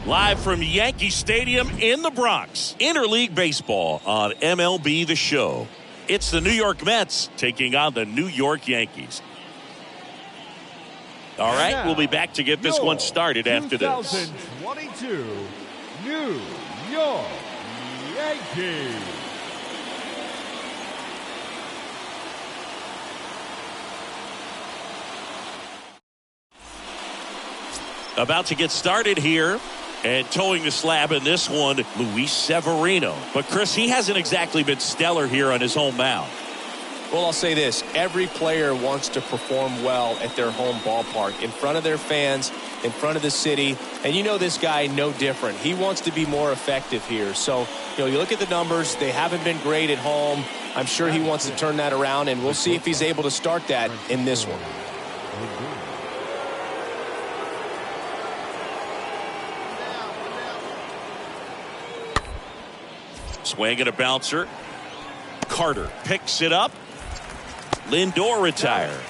Live from Yankee Stadium in the Bronx. Interleague Baseball on MLB The Show. It's the New York Mets taking on the New York Yankees. All right, we'll be back to get this one started after this. 2022 New York Yankees. About to get started here. And towing the slab in this one, Luis Severino. But, Chris, he hasn't exactly been stellar here on his home mound. Well, I'll say this. Every player wants to perform well at their home ballpark, in front of their fans, in front of the city. And you know this guy no different. He wants to be more effective here. So, you look at the numbers. They haven't been great at home. I'm sure he wants to turn that around, and we'll see if he's able to start that in this one. Swing and a bouncer. Carter picks it up. Lindor retired.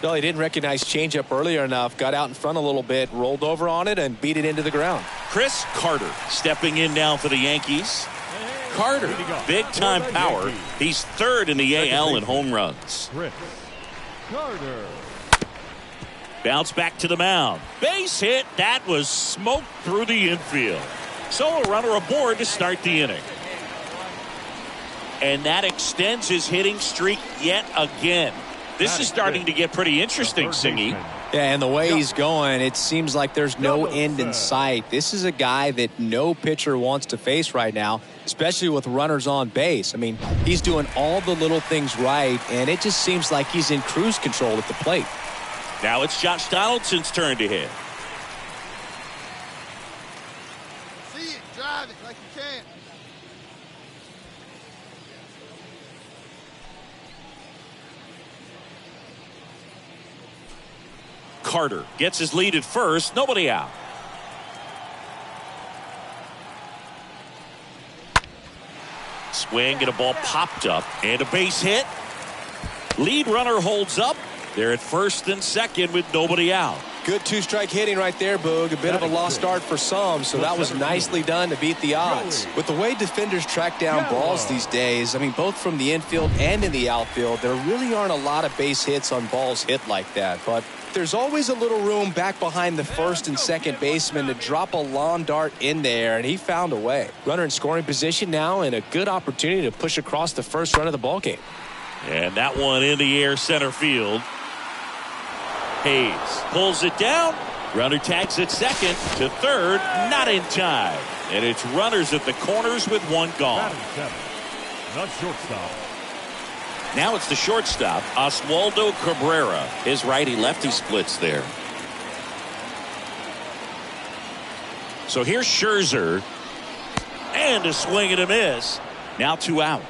Well, he didn't recognize changeup earlier enough. Got out in front a little bit, rolled over on it, and beat it into the ground. Chris Carter stepping in now for the Yankees. Carter, big-time power. He's third in the AL in home runs. Carter. Bounce back to the mound. Base hit. That was smoked through the infield. So a runner aboard to start the inning. And that extends his hitting streak yet again. This is starting to get pretty interesting, Singy. Yeah, and the way he's going, it seems like there's no end in sight. This is a guy that no pitcher wants to face right now, especially with runners on base. I mean, he's doing all the little things right, and it just seems like he's in cruise control at the plate. Now it's Josh Donaldson's turn to hit. Drive it like you can. Carter gets his lead at first. Nobody out. Swing and a ball popped up and a base hit. Lead runner holds up. They're at first and second with nobody out. Good two-strike hitting right there, Boog. A bit of a lost start for some, so that was nicely done to beat the odds. With the way defenders track down balls these days, I mean, both from the infield and in the outfield, there really aren't a lot of base hits on balls hit like that. But there's always a little room back behind the first and second baseman to drop a lawn dart in there, and he found a way. Runner in scoring position now, and a good opportunity to push across the first run of the ballgame. And that one in the air center field. Hayes pulls it down. Runner tags it second to third. Not in time. And it's runners at the corners with one gone. Not shortstop. Now it's the shortstop, Oswaldo Cabrera. His righty-lefty splits there. So here's Scherzer. And a swing and a miss. Now 2 out.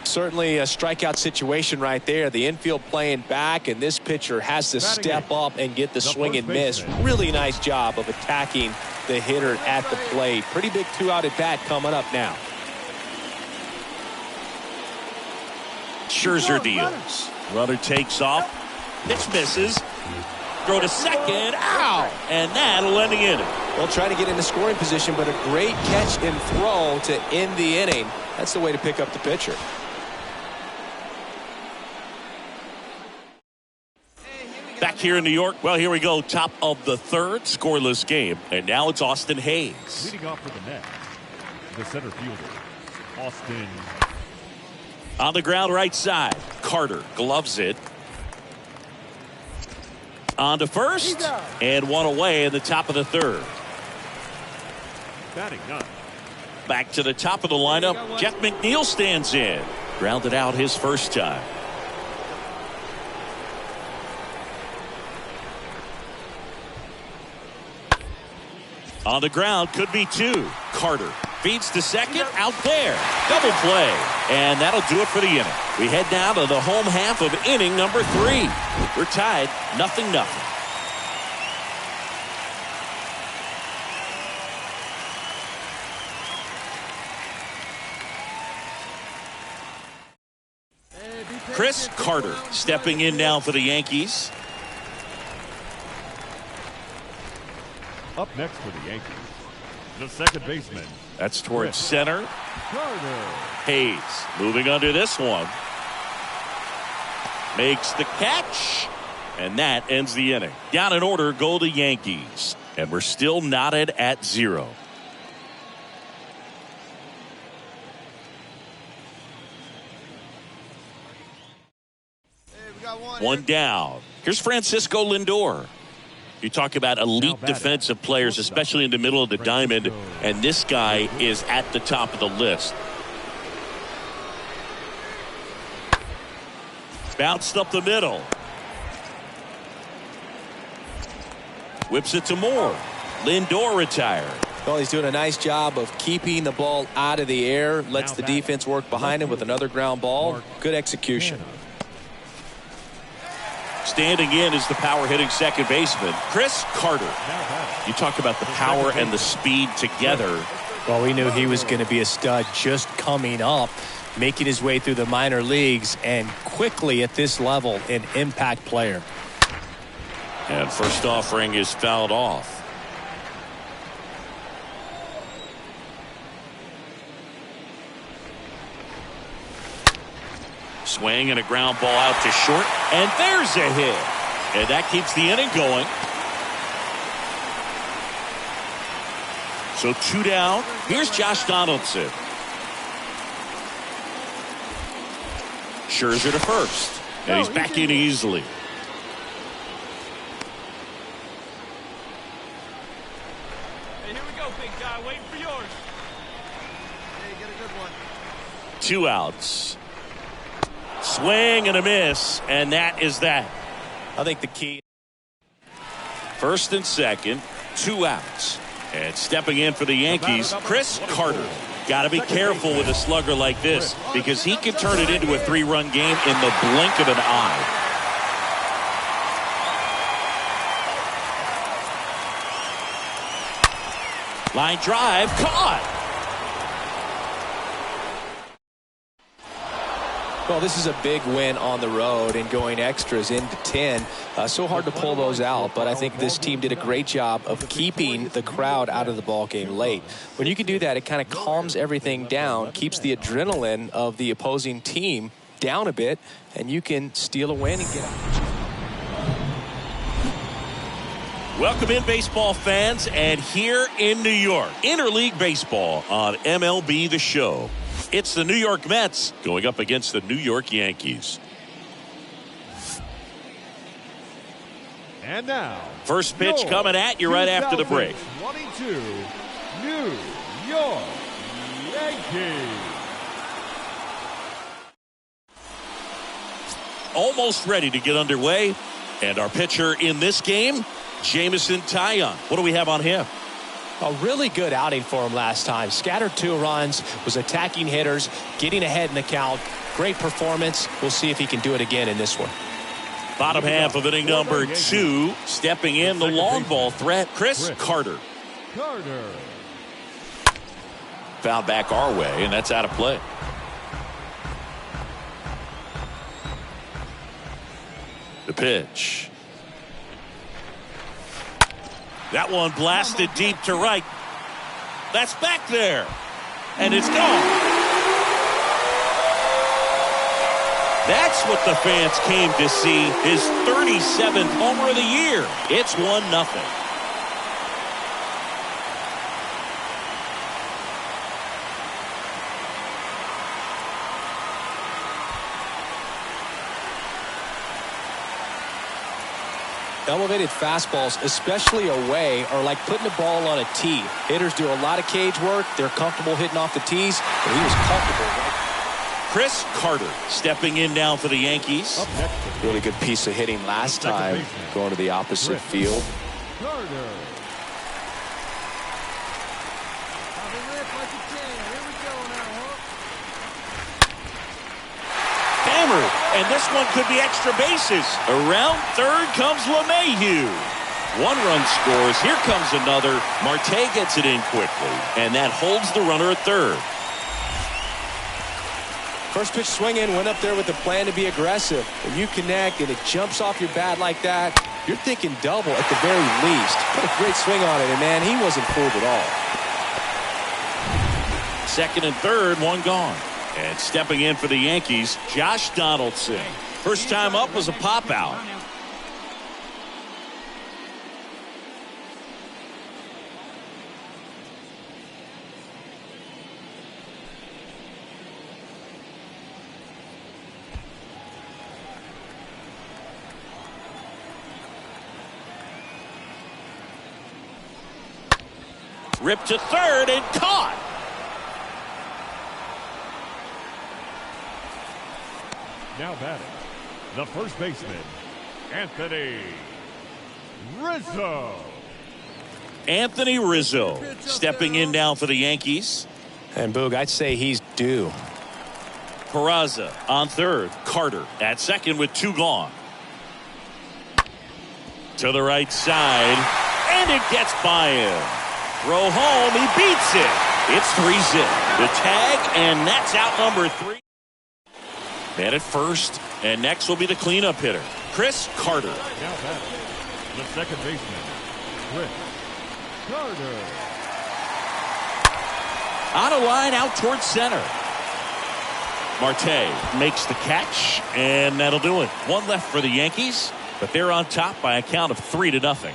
Certainly a strikeout situation right there. The infield playing back, and this pitcher has to step up and get the swing and miss. Really nice job of attacking the hitter at the plate. Pretty big 2-out at bat coming up now. Scherzer deals. Runner takes off. Pitch misses. Throw to second. Ow! And that'll end the inning. Well, trying to get into scoring position, but a great catch and throw to end the inning. That's the way to pick up the pitcher. Back here in New York, well, here we go. Top of the third, scoreless game. And now it's Austin Hayes. Leading off for the Mets, the center fielder, Austin. On the ground right side, Carter gloves it. On to first, and one away in the top of the third. Batting ninth. Back to the top of the lineup, Jeff McNeil stands in. Grounded out his first time. On the ground, could be 2. Carter feeds to second, out there. Double play. And that'll do it for the inning. We head down to the home half of inning number 3. We're tied 0-0. Chris Carter stepping in now for the Yankees. Up next for the Yankees, the second baseman. That's towards center. Carter. Hayes moving under this one. Makes the catch. And that ends the inning. Down in order go the Yankees. And we're still knotted at 0. One down. Here's Francisco Lindor. You talk about elite defensive players, especially in the middle of the diamond, and this guy is at the top of the list. Bounced up the middle. Whips it to Moore. Lindor retired. Well, he's doing a nice job of keeping the ball out of the air. Lets the defense work behind him with another ground ball. Good execution. Standing in is the power hitting second baseman, Chris Carter. You talk about the power and the speed together. Well, we knew he was going to be a stud just coming up, making his way through the minor leagues, and quickly at this level, an impact player. And first offering is fouled off. Swing and a ground ball out to short, and there's a hit, and that keeps the inning going. So 2 down. Here's Josh Donaldson. Scherzer to first, and he's back in easily. Hey, here we go, big guy. Waiting for yours. Hey, get a good one. 2 outs. Swing and a miss, and that is that. I think the key. First and second, 2 outs. And stepping in for the Yankees, Chris Carter. Got to be careful with a slugger like this because he can turn it into a 3-run game in the blink of an eye. Line drive, caught. Well, this is a big win on the road and going extras into 10. So hard to pull those out, but I think this team did a great job of keeping the crowd out of the ball game late. When you can do that, it kind of calms everything down, keeps the adrenaline of the opposing team down a bit, and you can steal a win and get out. Welcome in, baseball fans, and here in New York, Interleague Baseball on MLB The Show. It's the New York Mets going up against the New York Yankees. And now, first pitch coming at you right after the break. 22 New York Yankees. Almost ready to get underway. And our pitcher in this game, Jameson Taillon. What do we have on him? A really good outing for him last time. Scattered 2 runs, was attacking hitters, getting ahead in the count. Great performance. We'll see if he can do it again in this one. Bottom half of inning number 2. Stepping in the long ball threat, Chris Carter. Foul back our way, and that's out of play. The pitch. That one blasted deep to right. That's back there. And it's gone. That's what the fans came to see. His 37th homer of the year. It's 1-0. Elevated fastballs, especially away, are like putting the ball on a tee. Hitters do a lot of cage work. They're comfortable hitting off the tees, and he was comfortable. Chris Carter stepping in now for the Yankees. Really good piece of hitting last time, going to the opposite field. Hammered, and this one could be extra bases. Around third comes LeMahieu. 1 run scores. Here comes another. Marte gets it in quickly, and that holds the runner at third. First pitch swinging, went up there with the plan to be aggressive. When you connect and it jumps off your bat like that, you're thinking double at the very least. Put a great swing on it, and man, he wasn't fooled at all. Second and third, one gone. And stepping in for the Yankees, Josh Donaldson. First time up was a pop out. Ripped to third and caught. Now batting, the first baseman, Anthony Rizzo. Anthony Rizzo stepping in now for the Yankees. And Boog, I'd say he's due. Peraza on third. Carter at second with two gone. To the right side, and it gets by him. Throw home, he beats it. It's 3-zip. The tag, and that's out number 3. Man at first, and next will be the cleanup hitter, Chris Carter. Now batting, the second baseman, Chris Carter. On a line out towards center. Marte makes the catch, and that'll do it. One left for the Yankees, but they're on top by a count of 3-0.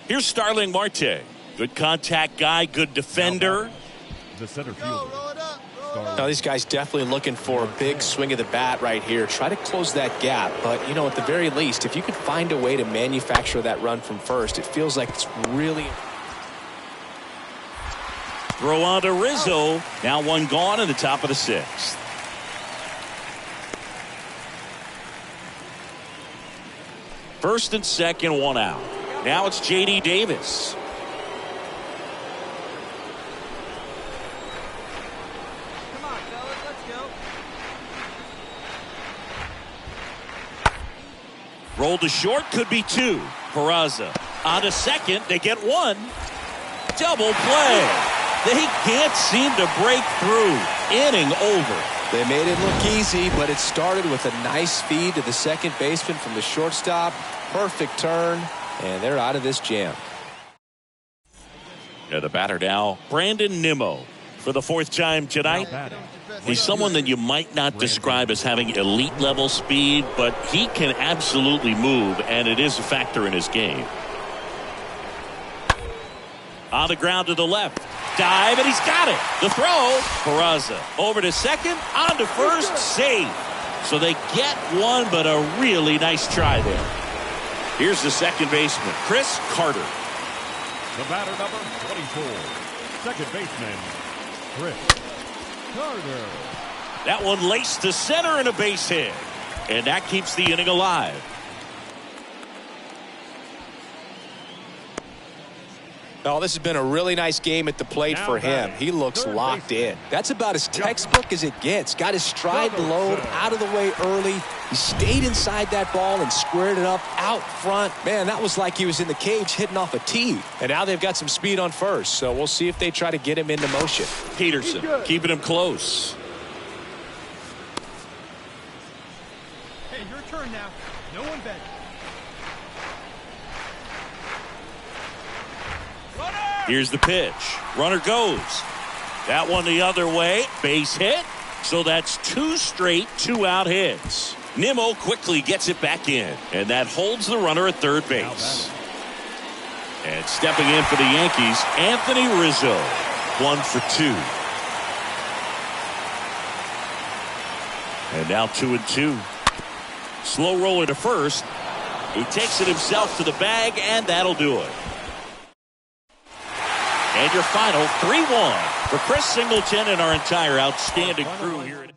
Here's Starling Marte. Good contact guy, good defender. The center fielder. Now, these guys definitely looking for a big swing of the bat right here. Try to close that gap. But, you know, at the very least, if you could find a way to manufacture that run from first, it feels like it's really... Throw on to Rizzo. Now one gone in the top of the 6th. First and second, one out. Now it's J.D. Davis. Come on, fellas, let's go. Roll to short, could be 2. Peraza on to second. They get 1. Double play. They can't seem to break through. Inning over. They made it look easy, but it started with a nice feed to the second baseman from the shortstop. Perfect turn. And they're out of this jam. The batter now, Brandon Nimmo, for the 4th time tonight. He's someone that you might not describe as having elite level speed, but he can absolutely move, and it is a factor in his game. On the ground to the left. Dive, and he's got it. The throw. Peraza over to second. On to first. Save. So they get one, but a really nice try there. Here's the second baseman, Chris Carter. The batter number 24, second baseman, Chris Carter. That one laced to center and a base hit. And that keeps the inning alive. Oh, this has been a really nice game at the plate for him. He looks locked in. That's about as textbook as it gets. Got his stride load out of the way early. He stayed inside that ball and squared it up out front. Man, that was like he was in the cage hitting off a tee. And now they've got some speed on first, so we'll see if they try to get him into motion. Peterson keeping him close. Hey, your turn now. No one better. Here's the pitch. Runner goes. That one the other way. Base hit. So that's 2 straight 2-out hits. Nimmo quickly gets it back in. And that holds the runner at third base. And stepping in for the Yankees, Anthony Rizzo. 1 for 2. And now 2-2. Slow roller to first. He takes it himself to the bag, and that'll do it. And your final 3-1 for Chris Singleton and our entire outstanding crew here at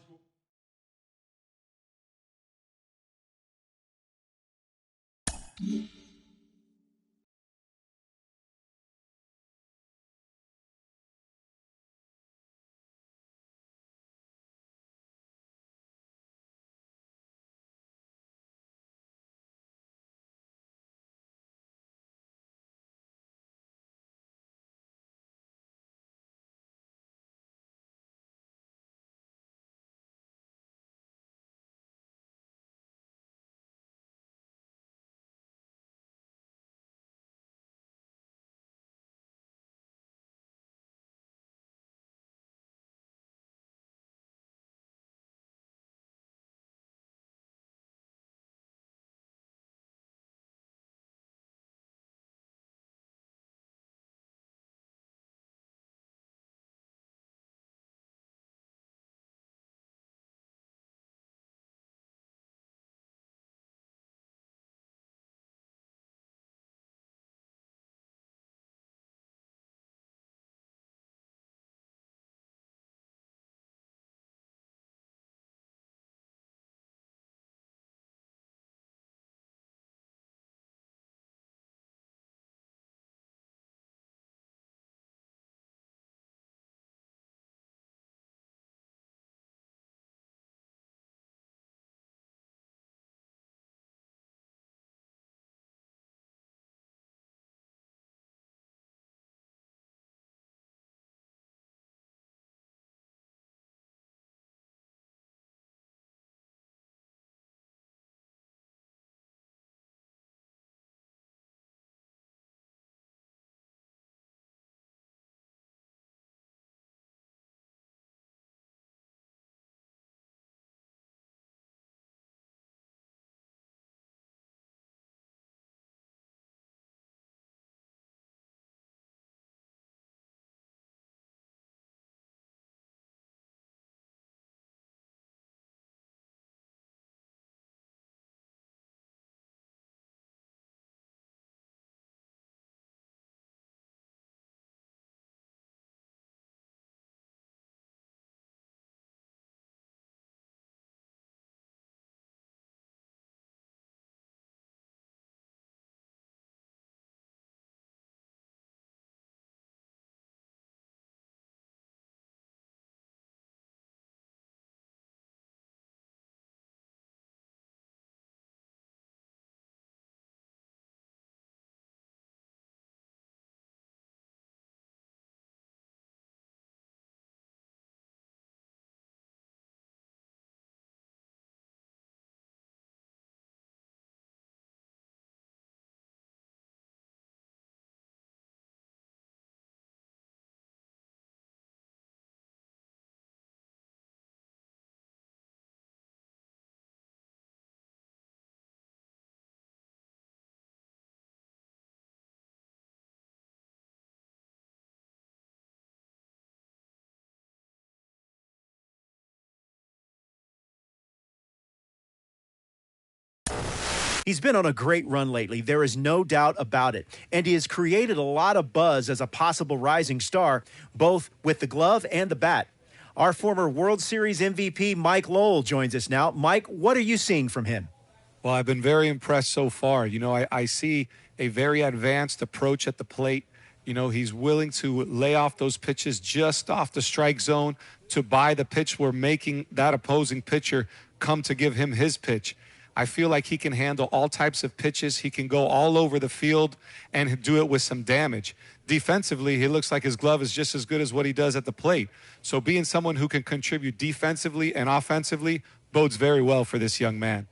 He's been on a great run lately. There is no doubt about it. And he has created a lot of buzz as a possible rising star, both with the glove and the bat. Our former World Series MVP, Mike Lowell, joins us now. Mike, what are you seeing from him? Well, I've been very impressed so far. You know, I see a very advanced approach at the plate. You know, he's willing to lay off those pitches just off the strike zone to buy the pitch where making that opposing pitcher come to give him his pitch. I feel like he can handle all types of pitches. He can go all over the field and do it with some damage. Defensively, he looks like his glove is just as good as what he does at the plate. So being someone who can contribute defensively and offensively bodes very well for this young man.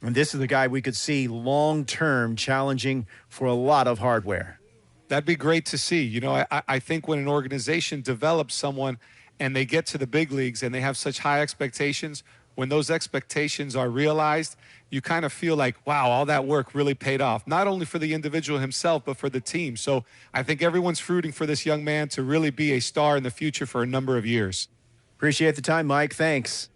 And this is the guy we could see long-term challenging for a lot of hardware. That'd be great to see. You know, I think when an organization develops someone and they get to the big leagues and they have such high expectations, when those expectations are realized, you kind of feel like, wow, all that work really paid off, not only for the individual himself, but for the team. So I think everyone's rooting for this young man to really be a star in the future for a number of years. Appreciate the time, Mike. Thanks.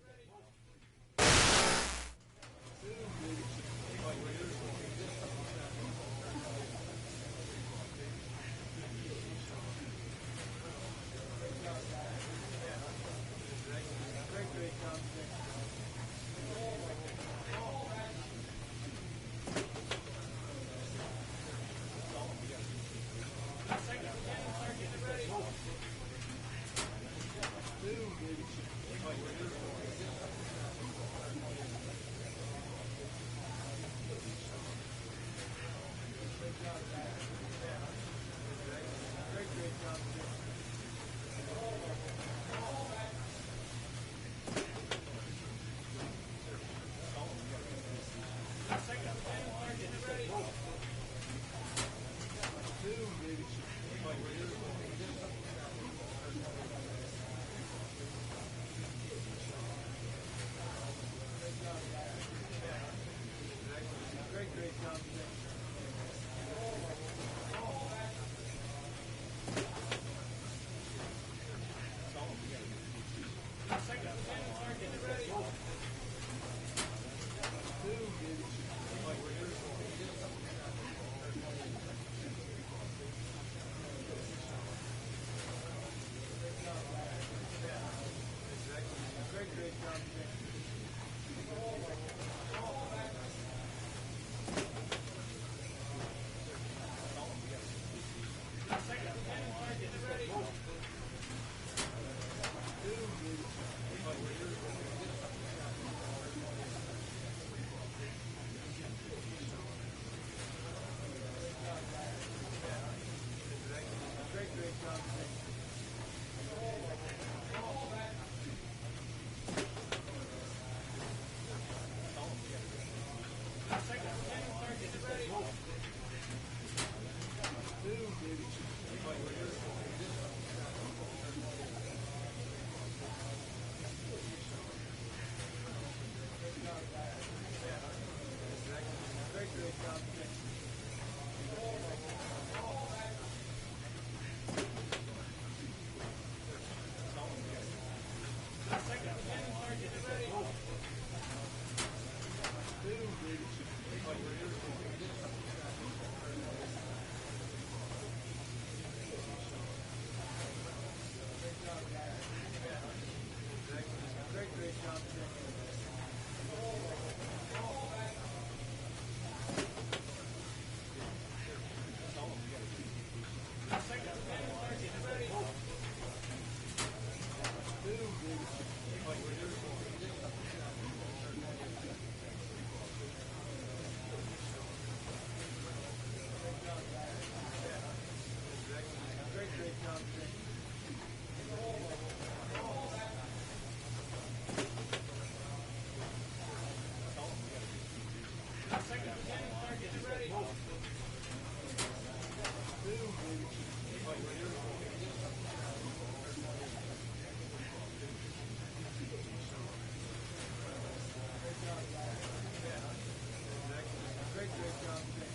Great job.